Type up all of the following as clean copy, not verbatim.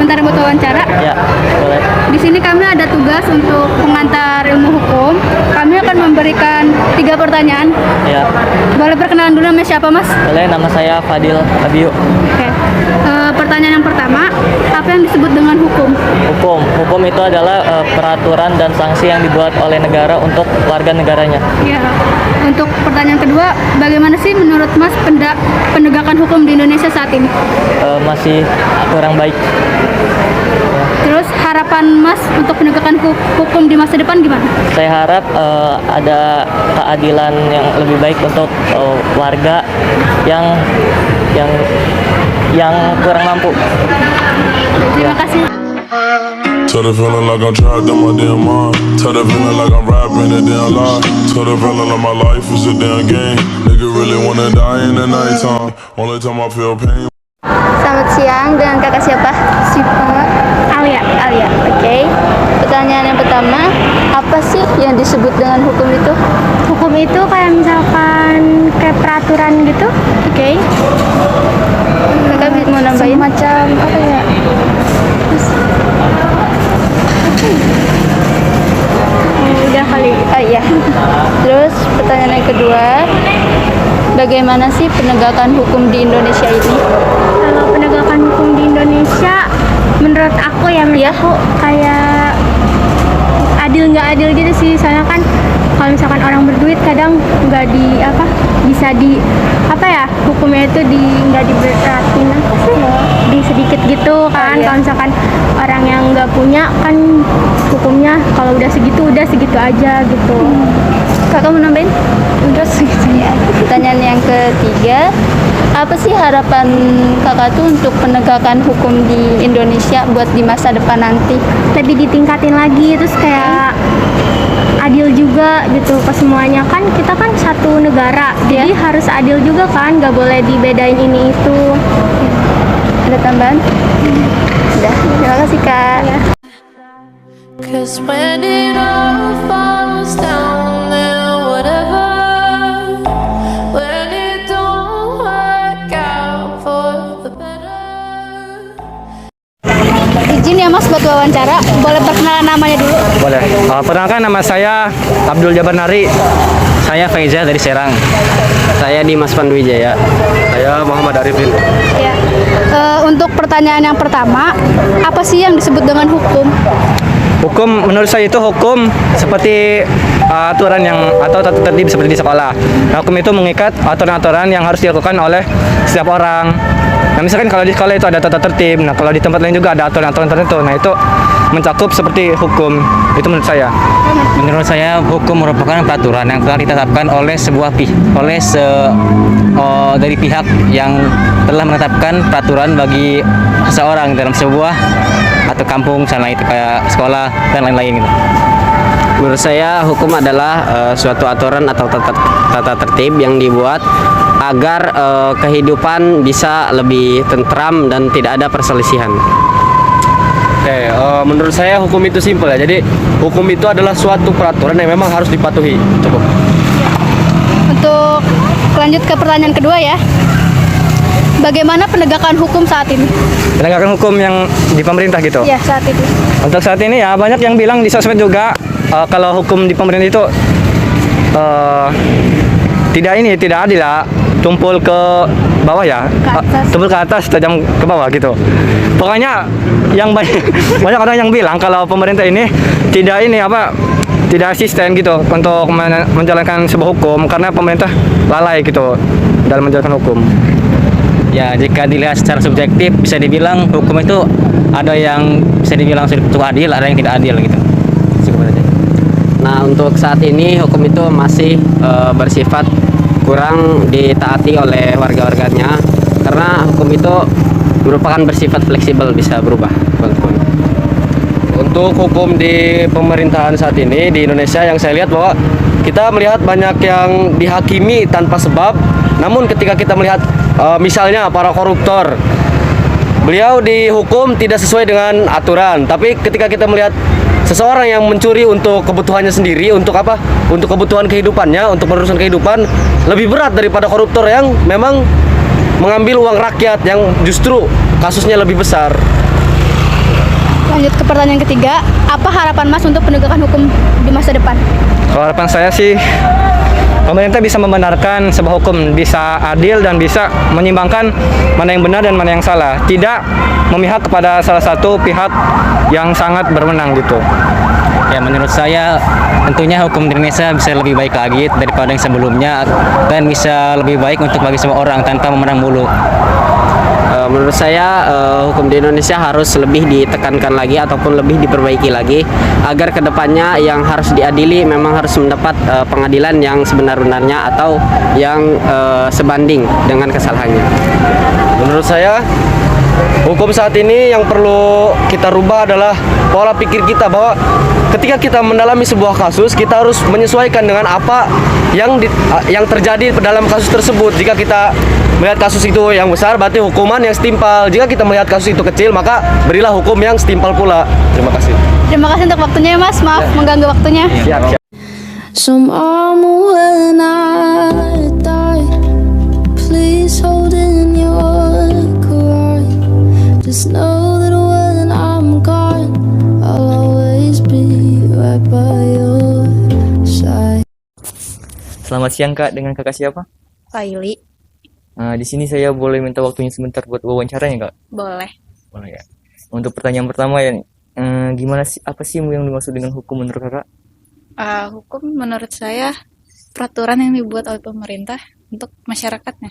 sebentar buat wawancara? Ya, boleh. Di sini kami ada tugas untuk pengantar ilmu hukum. Kami akan memberikan 3 pertanyaan. Ya, Boleh perkenalan dulu namanya siapa, Mas? boleh. Nama saya Fadil Abiu. Oke. Pertanyaan yang pertama, apa yang disebut dengan hukum? Hukum itu adalah peraturan dan sanksi yang dibuat oleh negara untuk warga negaranya. Ya. Untuk pertanyaan kedua, bagaimana sih menurut Mas penegakan hukum di Indonesia saat ini? Masih kurang baik. Terus harapan Mas untuk penegakan hukum di masa depan gimana? Saya harap ada keadilan yang lebih baik untuk warga yang kurang mampu. Terima kasih. Tell the feeling like I'm trapped in my damn mind. Tell the feeling like I'm rapping a damn lie. Tell the feeling like my life is a damn game. Nigga really wanna die in the nighttime. Only time I feel pain. Selamat siang, dengan kakak siapa? Sipa. Alia. Oke. Pertanyaan yang pertama, apa sih yang disebut dengan hukum itu? Hukum itu kayak misalkan kayak peraturan gitu. Oke. Kakak mau nambahin? Macam apa ya? Udah kali. Oh iya. Terus pertanyaan yang kedua, bagaimana sih penegakan hukum di Indonesia ini? Kalau penegakan hukum di Indonesia, menurut aku aku kayak adil nggak adil gitu sih. Soalnya kan kalau misalkan orang berduit kadang nggak bisa hukumnya itu nggak diberatin di sedikit gitu kan. Iya. Kalau misalkan orang yang nggak punya kan hukumnya kalau udah segitu aja gitu. Kakak mau nambahin? Terus pertanyaan yang ketiga, apa sih harapan kakak tuh untuk penegakan hukum di Indonesia buat di masa depan nanti? Lebih ditingkatin lagi, terus kayak adil juga gitu ke semuanya. Kan kita kan satu negara, jadi harus adil juga kan, nggak boleh dibedain ini itu. Ada tambahan? Udah, terima kasih kak. Cause when it all falls down, then whatever. When it don't work out for the better. Izin ya Mas buat wawancara. Boleh perkenalan namanya dulu? Boleh. Perkenalkan, nama saya Abdul Jabar Nari. Saya Faiza dari Serang. Saya Dimas Panduwijaya. Saya Muhammad Arifin. Ya. Untuk pertanyaan yang pertama, apa sih yang disebut dengan hukum? Hukum menurut saya itu hukum seperti aturan yang atau tata tertib seperti di sekolah. Nah, hukum itu mengikat aturan-aturan yang harus dilakukan oleh setiap orang. Nah, misalkan kalau di sekolah itu ada tata tertib, nah kalau di tempat lain juga ada aturan-aturan tertentu. Nah, itu mencakup seperti hukum. Itu menurut saya. Menurut saya hukum merupakan peraturan yang telah ditetapkan oleh dari pihak yang telah menetapkan peraturan bagi seseorang dalam sebuah atau kampung, misalnya itu kayak sekolah dan lain-lain gitu. Menurut saya hukum adalah suatu aturan atau tata tertib yang dibuat agar kehidupan bisa lebih tentram dan tidak ada perselisihan. Oke, menurut saya hukum itu simpel ya. Jadi hukum itu adalah suatu peraturan yang memang harus dipatuhi. Cukup. Untuk lanjut ke pertanyaan kedua ya. Bagaimana penegakan hukum saat ini? Penegakan hukum yang di pemerintah gitu. Ya, saat ini. Untuk saat ini ya banyak yang bilang di sosmed juga kalau hukum di pemerintah itu tidak adil ya, tumpul ke bawah ya, tumpul ke atas tajam ke bawah gitu. Pokoknya yang banyak orang yang bilang kalau pemerintah ini tidak asisten gitu untuk menjalankan sebuah hukum karena pemerintah lalai gitu dalam menjalankan hukum. Ya, jika dilihat secara subjektif bisa dibilang hukum itu ada yang bisa dibilang cukup adil, ada yang tidak adil gitu. Cukup aja. Nah, untuk saat ini hukum itu masih bersifat kurang ditaati oleh warga-warganya karena hukum itu merupakan bersifat fleksibel, bisa berubah. Untuk hukum di pemerintahan saat ini di Indonesia yang saya lihat bahwa kita melihat banyak yang dihakimi tanpa sebab. Namun ketika kita melihat misalnya para koruptor, beliau dihukum tidak sesuai dengan aturan. Tapi ketika kita melihat seseorang yang mencuri untuk kebutuhannya sendiri, untuk apa? Untuk kebutuhan kehidupannya, untuk meneruskan kehidupan, lebih berat daripada koruptor yang memang mengambil uang rakyat yang justru kasusnya lebih besar. Lanjut ke pertanyaan ketiga, apa harapan Mas untuk penegakan hukum di masa depan? Kalau harapan saya sih pemerintah bisa membenarkan sebuah hukum, bisa adil dan bisa menyimbangkan mana yang benar dan mana yang salah, tidak memihak kepada salah satu pihak yang sangat berwenang gitu. Ya, menurut saya tentunya hukum di Indonesia bisa lebih baik lagi daripada yang sebelumnya dan bisa lebih baik untuk bagi semua orang tanpa memandang bulu. Menurut saya hukum di Indonesia harus lebih ditekankan lagi ataupun lebih diperbaiki lagi agar kedepannya yang harus diadili memang harus mendapat pengadilan yang sebenar-benarnya atau yang sebanding dengan kesalahannya. Menurut saya, hukum saat ini yang perlu kita rubah adalah pola pikir kita, bahwa ketika kita mendalami sebuah kasus, kita harus menyesuaikan dengan apa yang terjadi dalam kasus tersebut. Jika kita melihat kasus itu yang besar, berarti hukuman yang setimpal. Jika kita melihat kasus itu kecil, maka berilah hukum yang setimpal pula. Terima kasih. Terima kasih untuk waktunya ya Mas, maaf mengganggu waktunya. Siap. So mama, when I die, please hold in your cry. Just know that when I'm gone, I'll always be right by your side. Selamat siang Kak, dengan Kakak siapa? Laili, Di sini saya boleh minta waktunya sebentar buat wawancaranya Kak? boleh. Boleh ya. Untuk pertanyaan pertama ya, gimana sih, apa sih yang dimaksud dengan hukum menurut Kakak? Hukum menurut saya peraturan yang dibuat oleh pemerintah untuk masyarakatnya.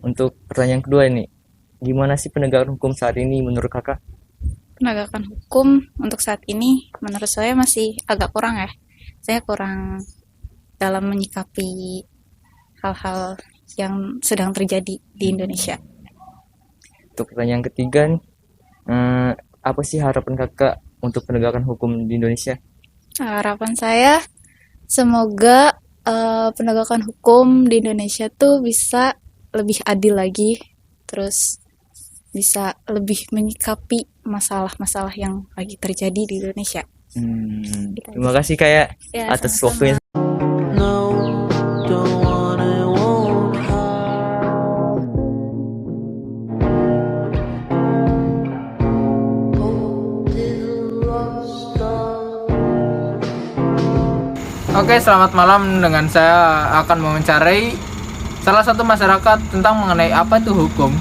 Untuk pertanyaan kedua ini, gimana sih penegakan hukum saat ini menurut Kakak? Penegakan hukum untuk saat ini menurut saya masih agak kurang ya. Saya kurang dalam menyikapi hal-hal yang sedang terjadi di Indonesia. Untuk pertanyaan ketiga nih, apa sih harapan Kakak untuk penegakan hukum di Indonesia? Harapan saya semoga penegakan hukum di Indonesia tuh bisa lebih adil lagi, terus bisa lebih menyikapi masalah-masalah yang lagi terjadi di Indonesia. Terima kasih kayak Ya, atas sama-sama. waktunya. No, don't want it, won't Oke, selamat malam. Dengan saya akan mewawancarai salah satu masyarakat tentang mengenai apa itu hukum.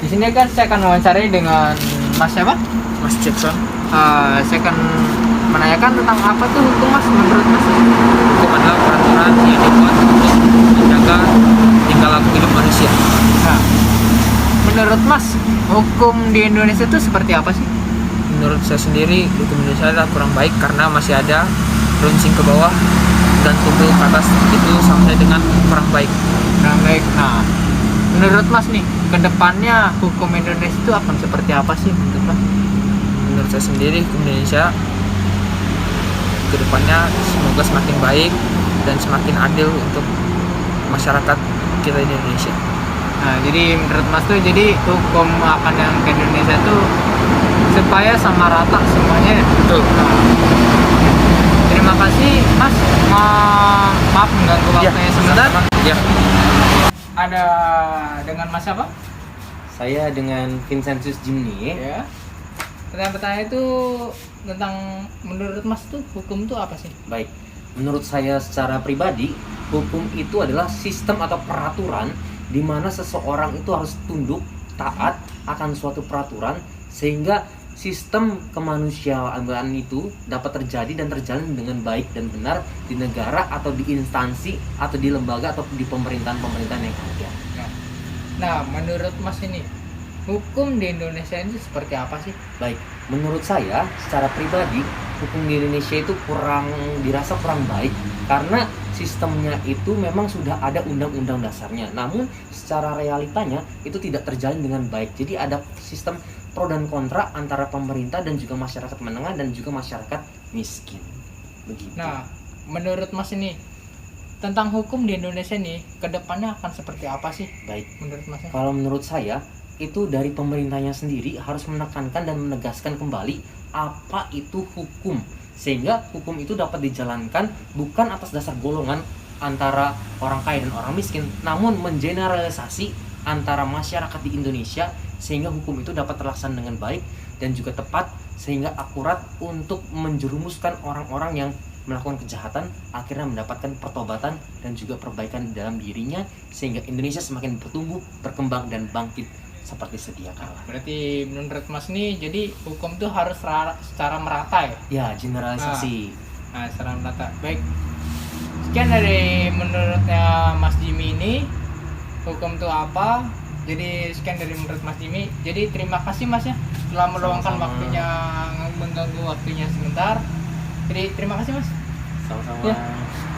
Di sini kan saya akan mewawancarai dengan Mas siapa? Mas Jackson. Saya akan menanyakan tentang apa itu hukum Mas menurut Mas. Hukum adalah peraturan yang dibuat untuk menjaga tingkah laku hidup manusia. Nah, menurut Mas, hukum di Indonesia itu seperti apa sih? Menurut saya sendiri, hukum Indonesia adalah kurang baik karena masih ada runcing ke bawah dan tumbuh ke atas, itu sampai dengan kurang baik. Nah, menurut Mas nih, kedepannya hukum Indonesia itu akan seperti apa sih menurut Mas? Menurut saya sendiri, hukum Indonesia kedepannya semoga semakin baik dan semakin adil untuk masyarakat kita di Indonesia. Nah, jadi menurut Mas tuh, jadi hukum akan yang ke Indonesia tuh supaya sama rata semuanya ya? Betul. Terima kasih Mas. Maaf mengganggu waktunya sebentar. Ya. Ada dengan Mas apa? Saya dengan Vincentius Jimny. Ya. Pertanyaan-pertanyaan itu tentang menurut Mas tuh hukum itu apa sih? Baik, menurut saya secara pribadi, hukum itu adalah sistem atau peraturan di mana seseorang itu harus tunduk, taat akan suatu peraturan sehingga sistem kemanusiaan itu dapat terjadi dan terjalin dengan baik dan benar di negara atau di instansi atau di lembaga atau di pemerintahan-pemerintahan yang ada. Nah, menurut Mas ini hukum di Indonesia ini seperti apa sih? Baik, menurut saya secara pribadi hukum di Indonesia itu dirasa kurang baik karena sistemnya itu memang sudah ada undang-undang dasarnya, namun secara realitanya itu tidak terjalin dengan baik. Jadi ada sistem pro dan kontra antara pemerintah dan juga masyarakat menengah dan juga masyarakat miskin. Begitu. Nah, menurut Mas ini tentang hukum di Indonesia nih kedepannya akan seperti apa sih? Baik, menurut Mas. Kalau menurut saya itu dari pemerintahnya sendiri harus menekankan dan menegaskan kembali apa itu hukum, sehingga hukum itu dapat dijalankan bukan atas dasar golongan antara orang kaya dan orang miskin, namun mengeneralisasi antara masyarakat di Indonesia sehingga hukum itu dapat terlaksana dengan baik dan juga tepat sehingga akurat untuk menjerumuskan orang-orang yang melakukan kejahatan akhirnya mendapatkan pertobatan dan juga perbaikan dalam dirinya sehingga Indonesia semakin bertumbuh, berkembang dan bangkit seperti sedia kala. Berarti menurut Mas nih, jadi hukum tuh harus secara merata ya? Ya, generalisasi. Nah, secara merata. Baik. Sekian dari menurutnya Mas Jimmy ini, hukum itu apa? Jadi sekian dari menurut Mas Jimmy. Jadi terima kasih Mas ya telah meluangkan waktunya, mengganggu waktunya sebentar. Jadi terima kasih Mas. Sama-sama. Ya.